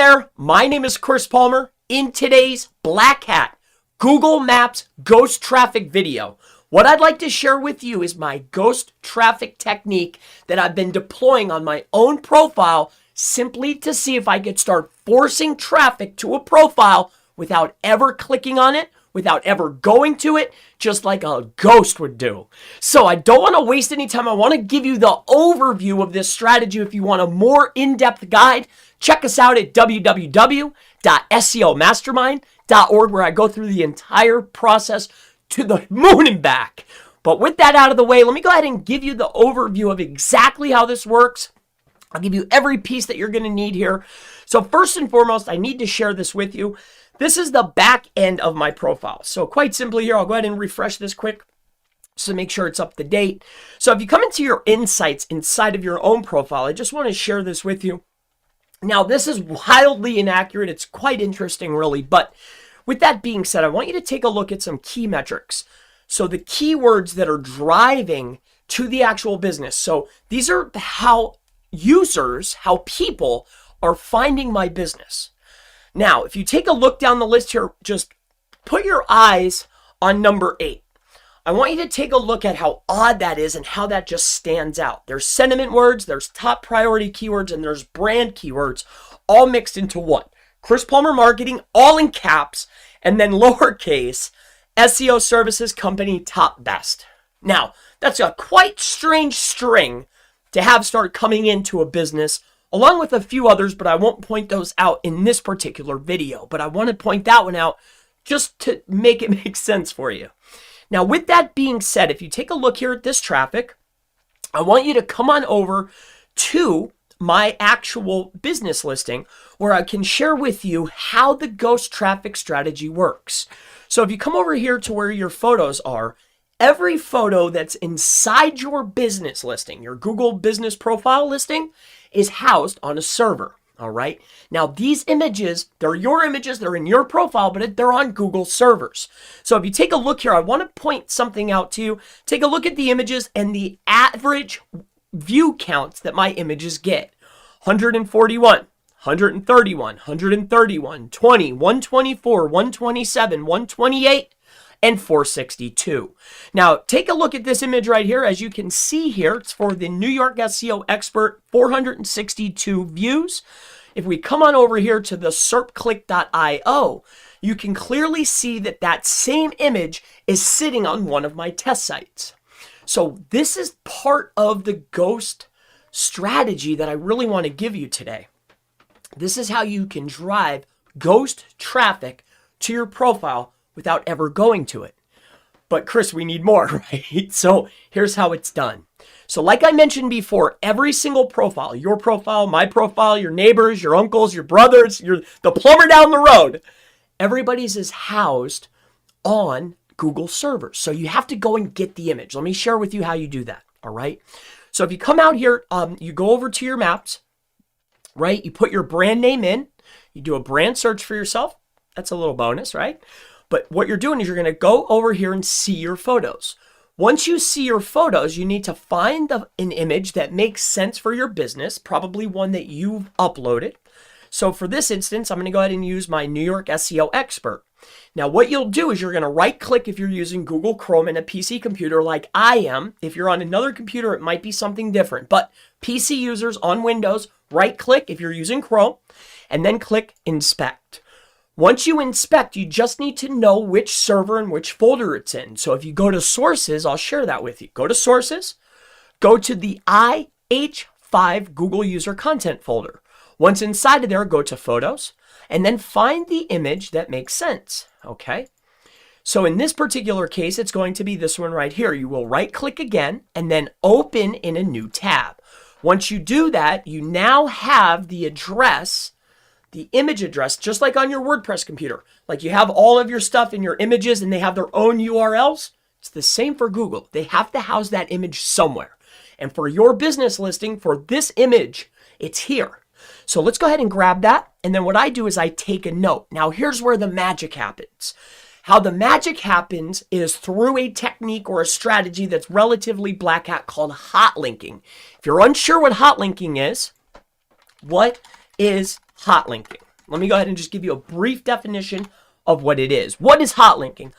there, my name is Chris Palmer. In today's Black Hat Google Maps ghost traffic video, what I'd like to share with you is my ghost traffic technique that I've been deploying on my own profile simply to see if I could start forcing traffic to a profile without ever clicking on it, without ever going to it, just like a ghost would do. So I don't want to waste any time. I want to give you the overview of this strategy. If you want a more in-depth guide, check us out at www.seomastermind.org, where I go through the entire process to the moon and back. But with that out of the way, let me go ahead and give you the overview of exactly how this works. I'll give you every piece that you're going to need here. So first and foremost, I need to share this with you. This is the back end of my profile. So quite simply here, I'll go ahead and refresh this quick so make sure it's up to date. So if you come into your insights inside of your own profile, I just want to share this with you. Now, this is wildly inaccurate. It's quite interesting, really. But with that being said, I want you to take a look at some key metrics. So the keywords that are driving to the actual business. So these are how users, how people are finding my business. Now, if you take a look down the list here, just put your eyes on number 8. I want you to take a look at how odd that is and how that just stands out. There's sentiment words, there's top priority keywords, and there's brand keywords all mixed into one. Chris Palmer Marketing, all in caps, and then lowercase, SEO services company top best. Now, that's a quite strange string to have start coming into a business, along with a few others, but I won't point those out in this particular video. But I want to point that one out just to make it make sense for you. Now, with that being said, if you take a look here at this traffic, I want you to come on over to my actual business listing where I can share with you how the ghost traffic strategy works. So if you come over here to where your photos are, every photo that's inside your business listing, your Google business profile listing, is housed on a server. All right. Now, these images, they're your images, they're in your profile, but they're on Google servers. So if you take a look here, I want to point something out to you. Take a look at the images and the average view counts that my images get. 141, 131, 131, 20, 124, 127, 128, and 462. Now, take a look at this image right here. As you can see here, it's for the New York SEO Expert, 462 views. If we come on over here to the serpclick.io, you can clearly see that that same image is sitting on one of my test sites. So this is part of the ghost strategy that I really want to give you today. This is how you can drive ghost traffic to your profile without ever going to it. But Chris, we need more, right? So here's how it's done. So like I mentioned before, every single profile, your profile, my profile, your neighbors, your uncles, your brothers, the plumber down the road, everybody's is housed on Google servers. So you have to go and get the image. Let me share with you how you do that, all right? So if you come out here, you go over to your maps, right? You put your brand name in, you do a brand search for yourself. That's a little bonus, right? But what you're doing is you're going to go over here and see your photos. Once you see your photos, you need to find an image that makes sense for your business, probably one that you've uploaded. So for this instance, I'm going to go ahead and use my New York SEO Expert. Now, what you'll do is you're going to right click if you're using Google Chrome in a PC computer like I am. If you're on another computer, it might be something different. But PC users on Windows, right click if you're using Chrome, and then click Inspect. Once you inspect, you just need to know which server and which folder it's in. So if you go to Sources, I'll share that with you. Go to Sources, go to the IH5 Google User Content folder. Once inside of there, go to Photos, and then find the image that makes sense, okay? So in this particular case, it's going to be this one right here. You will right-click again, and then open in a new tab. Once you do that, you now have the address, the image address, just like on your WordPress computer. Like you have all of your stuff in your images and they have their own URLs. It's the same for Google. They have to house that image somewhere. And for your business listing, for this image, it's here. So let's go ahead and grab that. And then what I do is I take a note. Now here's where the magic happens. How the magic happens is through a technique or a strategy that's relatively black hat called hot linking. If you're unsure what hot linking is, what is hot linking? let me go ahead and just give you a brief definition of what it is. What is hot linking?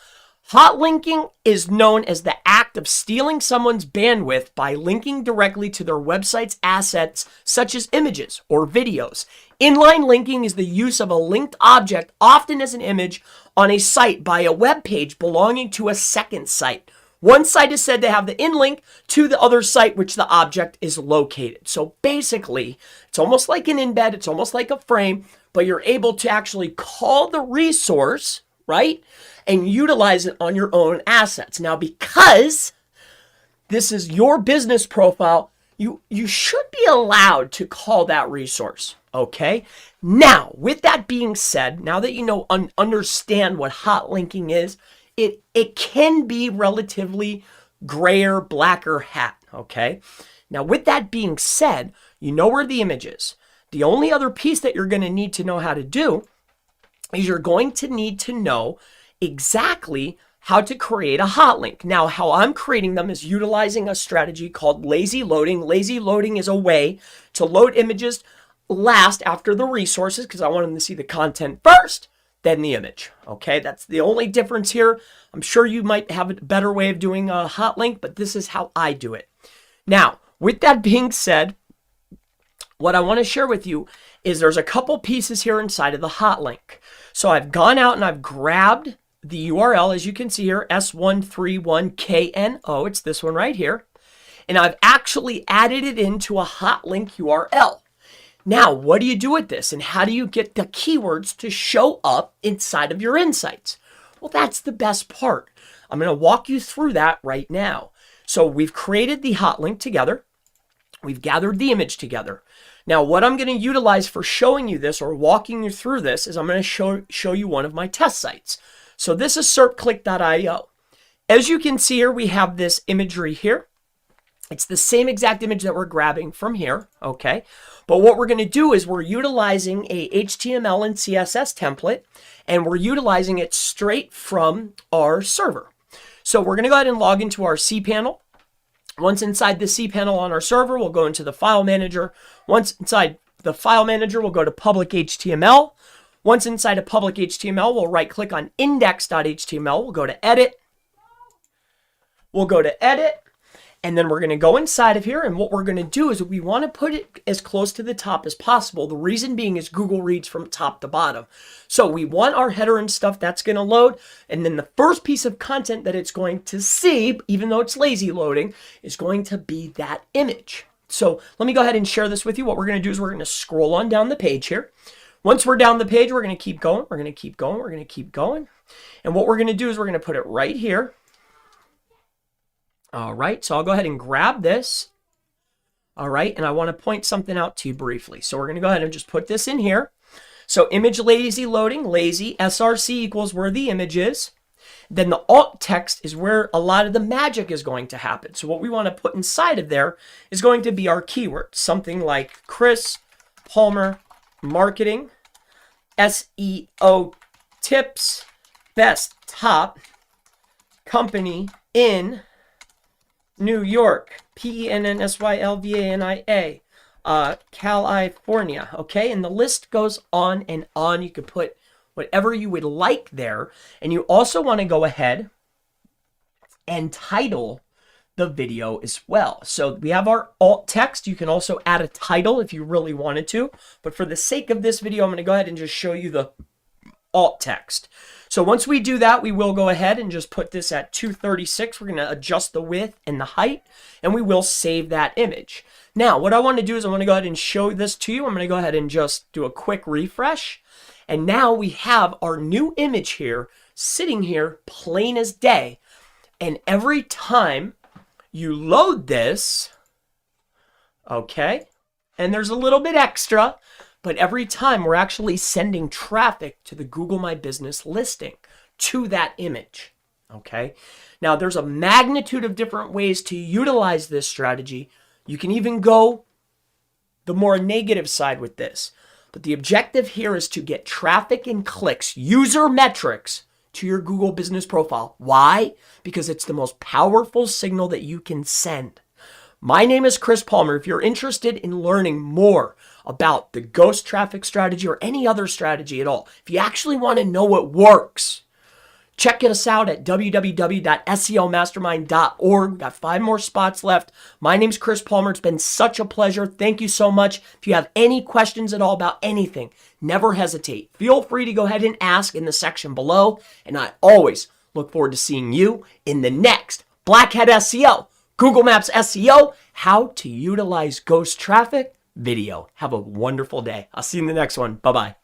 Hot linking is known as the act of stealing someone's bandwidth by linking directly to their website's assets, such as images or videos. Inline linking is the use of a linked object, often as an image, on a site by a web page belonging to a second site. One site is said to have the inlink to the other site which the object is located. So basically, it's almost like an embed, it's almost like a frame, but you're able to actually call the resource, right, and utilize it on your own assets. Now, because this is your business profile, you should be allowed to call that resource, okay? Now, with that being said, now that you know, understand what hot linking is, it can be relatively grayer, blacker hat, okay? Now, with that being said, you know where the image is. The only other piece that you're going to need to know how to do is you're going to need to know exactly how to create a hot link. Now, how I'm creating them is utilizing a strategy called lazy loading. Lazy loading is a way to load images last after the resources, because I want them to see the content first, then the image. Okay, that's the only difference here. I'm sure you might have a better way of doing a hot link, but this is how I do it. Now, with that being said, what I want to share with you is there's a couple pieces here inside of the hot link. So I've gone out and I've grabbed the URL, as you can see here, S131KNO. It's this one right here. And I've actually added it into a hot link URL. Now, what do you do with this? And how do you get the keywords to show up inside of your insights? Well, that's the best part. I'm going to walk you through that right now. So we've created the hot link together. We've gathered the image together. Now, what I'm going to utilize for showing you this or walking you through this is I'm going to show you one of my test sites. So this is serpclick.io. As you can see here, we have this imagery here. It's the same exact image that we're grabbing from here, okay? But what we're going to do is we're utilizing a HTML and CSS template, and we're utilizing it straight from our server. So we're going to go ahead and log into our cPanel. Once inside the cPanel on our server, we'll go into the file manager. Once inside the file manager, we'll go to public HTML. Once inside of public HTML, we'll right click on index.html. We'll go to edit. And then we're going to go inside of here. And what we're going to do is we want to put it as close to the top as possible. The reason being is Google reads from top to bottom. So we want our header and stuff that's going to load. And then the first piece of content that it's going to see, even though it's lazy loading, is going to be that image. So let me go ahead and share this with you. What we're going to do is we're going to scroll on down the page here. Once we're down the page, we're going to keep going. We're going to keep going. We're going to keep going. And what we're going to do is we're going to put it right here. All right, so I'll go ahead and grab this. All right, and I want to point something out to you briefly. So we're going to go ahead and just put this in here. So image lazy loading, lazy, src equals where the image is. Then the alt text is where a lot of the magic is going to happen. So what we want to put inside of there is going to be our keyword. Something like Chris Palmer Marketing, SEO tips, best top company in New York, PENNSYLVANIA, California, okay? And the list goes on and on. You could put whatever you would like there. And you also want to go ahead and title the video as well. So we have our alt text. You can also add a title if you really wanted to. But for the sake of this video, I'm going to go ahead and just show you the alt text. So once we do that, we will go ahead and just put this at 236. We're going to adjust the width and the height, and we will save that image. Now, what I want to do is I want to go ahead and show this to you. I'm going to go ahead and just do a quick refresh. And now we have our new image here, sitting here, plain as day. And every time you load this, okay, and there's a little bit extra, but every time we're actually sending traffic to the Google My Business listing to that image, okay? Now, there's a magnitude of different ways to utilize this strategy. You can even go the more negative side with this. But the objective here is to get traffic and clicks, user metrics, to your Google business profile. Why? Because it's the most powerful signal that you can send. My name is Chris Palmer. If you're interested in learning more about the ghost traffic strategy or any other strategy at all, if you actually want to know what works, check us out at www.seomastermind.org. We've got 5 more spots left. My name's Chris Palmer. It's been such a pleasure. Thank you so much. If you have any questions at all about anything, never hesitate. Feel free to go ahead and ask in the section below. And I always look forward to seeing you in the next Blackhead SEO, Google Maps SEO, how to utilize ghost traffic video. Have a wonderful day. I'll see you in the next one. Bye-bye.